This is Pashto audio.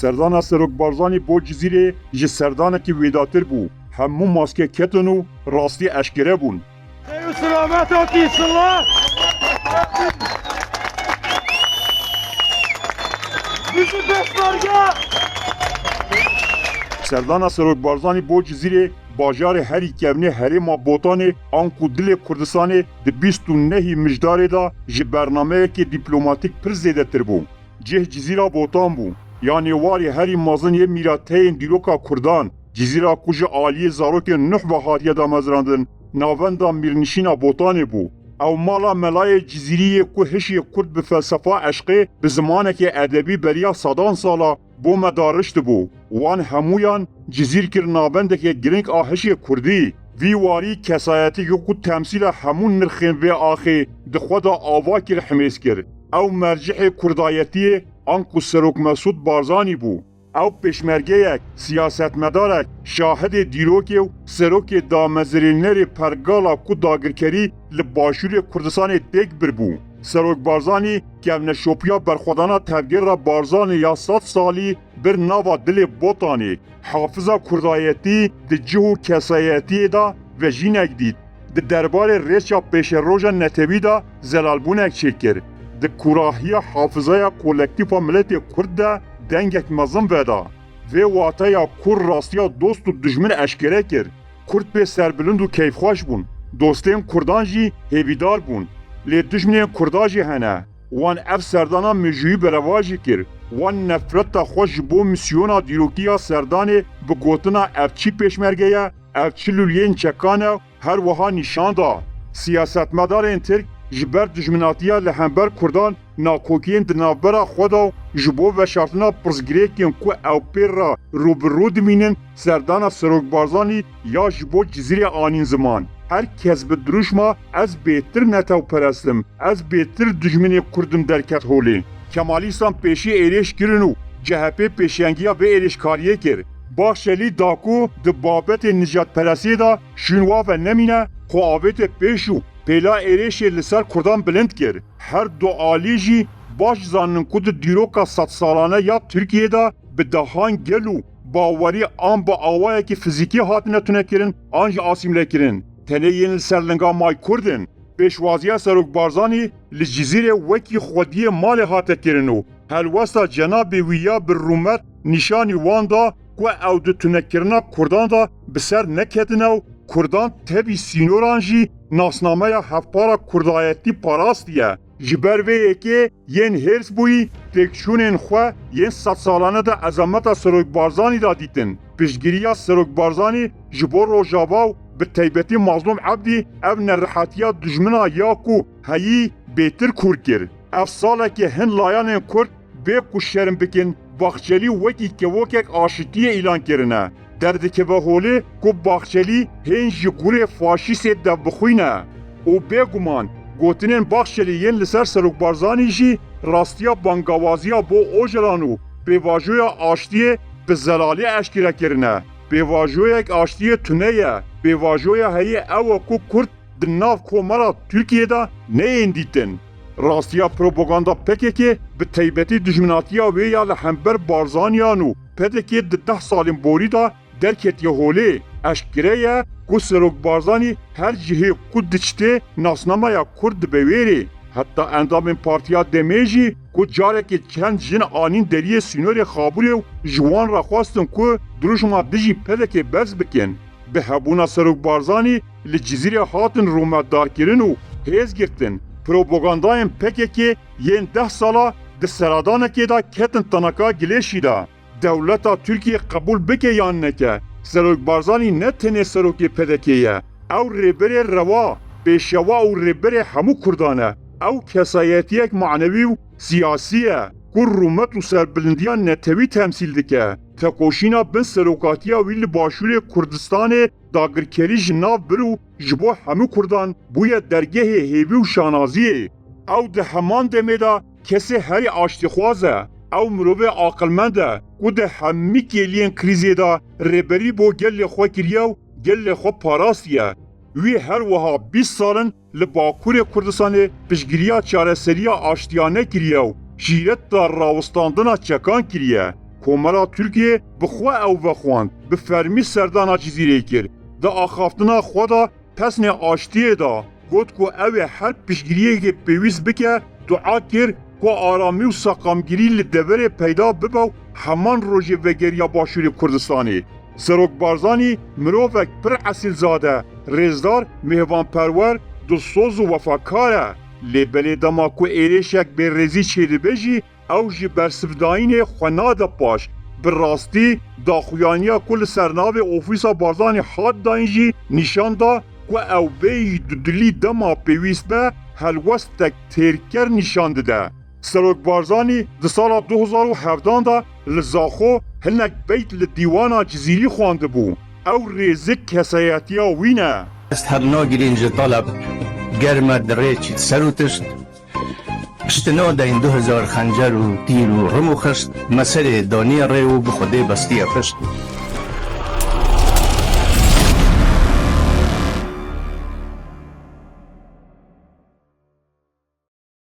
سردانا سروک بارزانی بو جزیره جی سردانا کی ویداتر بو. همو ماسکه کتن و راستی اشکره بون. خیر و سلامت آتی سلام. بیشی دستارگه. سردانا سروک بارزانی بو جزیره باجار هری کevne herêma botanê an ku dilê Kurdistanê di 29 mijdarê da ji bernameyekê dîplomatîk pir zêdetir bû. Cih cizîra botan bû. Ya nêwarê herî mezin yê mîrateyên dîroka Kurdan, cizîra ku ji aliyê zarokên Nuh ve hatiye damezrandin, navenda Mîrnişîna botanê bû. Ew mala melayê cizîriyê ku hişyê Kurd bi felsefa eşqê bi zimanekê edebî beriya sedan sala بو مدارشت بو وان همویان جزیر کر نابندک گرنگ آهشی کردی وی واری کسایتی کو تمثیل همون نرخین و آخی دخودا آوا کر حمیس کر او مرجح کردایتی آنکو سروک مسعود بارزانی بو او پشمرگه یک سیاست مدارک شاهد دیروکی و سروک دامزرینری پرگالا کو داگرکری لباشور کردستان تک بر بو سروک بارزانی که نشوپیا برخودانا تفگیر را بارزانی یا 100 سالی بر نوا دل بوتانی حافظا کردایتی ده جهو کسایتی دا و جینک دید ده دربار ریشا پیش روژا نتوی دا زلالبونک چکر ده کراهی حافظای کولکتیفا ملت کرد دا دنگک مزم ودا و واتایا کور راستیا دوست و دجمن اشکره کر کرد به سربلند و کیفخواش بون دوستین کردان جی هیویدار بون لی دشمنین کرداجی هنه وان اف سردانا مجوی برواجی کر وان نفرت خوش بو میسیونا دیروکیا سردانه بگوتنا اف چی پیشمرگه یا اف چی لولین چکانه هر وها نشان دا سیاست مدارین ترک جبر دجمناتیا لحنبر کردان ناکوکین دنابرا خودا جبو و شرطنا پرزگریکین کو او پیر را روبرو دمینن سردانا سروک بارزانی یا جبو جزیره آنین زمان هر کس به دروشما از بهتر نتاو پرستم از بهتر دجمنی کردم درکت هولی کمالیستان پیشی ایریش کرنو CHP پیشنگیا به ایریشکاریه کر باخشلی داکو ده بابت نجات پرستی دا شنوا و نمینه خواهویت پیشو پیلا ایریش لسر کردان بلند کر هر دو آلیجی باش زانن کود دیروکا 100 سالانه یا ترکیه دا به دهان گلو باوری آن با آوائه که فیزیکی هاتنه تونه کرن آنج آسیمله کرن تنه ین سرلنگا مای کردن پیشوازی سروک بارزانی لجزیره وکی خودی مال هاته کرنو هلوستا جناب ویا بر رومت نشانی واندا کو او دو تنکرنا کردان دا بسر نکتنو کردان تبی سینورانجی ناسنامه یا هفپارا کردایتی پاراستیه جبر وی که ین هرس بوی تکشونین خواه ین 100 سالانه دا عظمت سروک بارزانی دا دیتن پیشگیری سروک بارزانی جبور روژاواو به تیبتی مظلوم عبدی او نرحاتیا دجمنا یاکو هایی بیتر کور کرد اف ساله که هن لایان کرد به کشرم بکن باخچلی وکی که وکک آشتی اعلان کرنه درد که به حوله که باخچلی هن جگور فاشیست ده بخوینه او بگمان گوتنین باخچلی ین لسر سروک بارزانی جی راستیا بانگاوازیا بو اوجلانو به واجویا آشتی به زلالی اشکره کرنه به واجویا یک آشتی تونه به واجویا هی او کو کرد دناف کومارا ترکیه دا نه اندیتن راستیا پروپاگاندا پکه به تیبتی دجمناتیا و یا لحنبر بارزانیانو پدکه 10 سالین بوری دا درکت یهوله اشکره یا کو سروک بارزانی هر جهه کو دچته ناسنامه یا کرد بویری حتی اندام پارتیا دمیجی کو جاره که چند جن آنین دریه سینور خابولی و جوان را خواستن که دروشما دیجی پدکه برز بکن به هبونا سروک بارزانی لجزیره هاتن رومت دار کرن و هیز گرتن پروپاگاندایم پکه که ین 10 سالا ده سرادانه که دا کتن تنکا گلیشی دا دولتا ترکیه قبول بکه یا نکه سروک بارزانی نه تنه سروک پدکه یا او ریبر روا پیشوا او ریبر همو کردانه او کسایتی یک معنوی و سیاسیه که رومت و سربلندیان نتوی تمثیل دکه تکوشینا بن سروکاتیا ویل باشور کردستان داگرکری جناف برو جبو همو کردان بویا درگه هیوی و شانازیه او ده همان دمه دا کسی هری آشتی خوازه او مروه عاقلمنده که ده همی کلین کریزی دا ریبری بو گل خو کریه و گل خو پاراستیه وی هر وها 20 سالن لباکور کردستان پشگیریا چاره سریا آشتیانه کریه و شیرت دا راوستاندنا چکان کریه Komara Türkiye bi xwe ew vexwand bi fermî serdana cizîrê kir. Di axaftina xwe da pesnê aştiyê da got ku ew ê her piştgiriyekê pêwîst bike dua kir ku aramî û seqamgirî li deverê peyda bibe û heman rojê vegeriya Başûrê Kurdistanê. Serok Barzanî mirovek pir esîlzade, rêzdar, mêhvanperwer, dilsoz û wefakar e. Lê belê dema ku êrêşek bêrêzî çêdibe jî ew ji bersivdayînê xwe nade paş. Bi rastî daxuyaniya ku li ser navê ofîsa Barzanî hat dayîn jî nîşan da ku ew bêyî di dilî dema pêwîst be helwestek têrker nîşan dide. Serok Barzanî di sala 2017 da li Zaxo hinek beyt li dîwana cizîrî xwandibû. Ew rêzik kesayetiya wî ne. است هر ناگرین جه طلب گرمه دره چید سر و تشت پشتنا دا این 2000 خنجر و تیر و رم و خشت مسر دانی ره و بخوده بستی پشت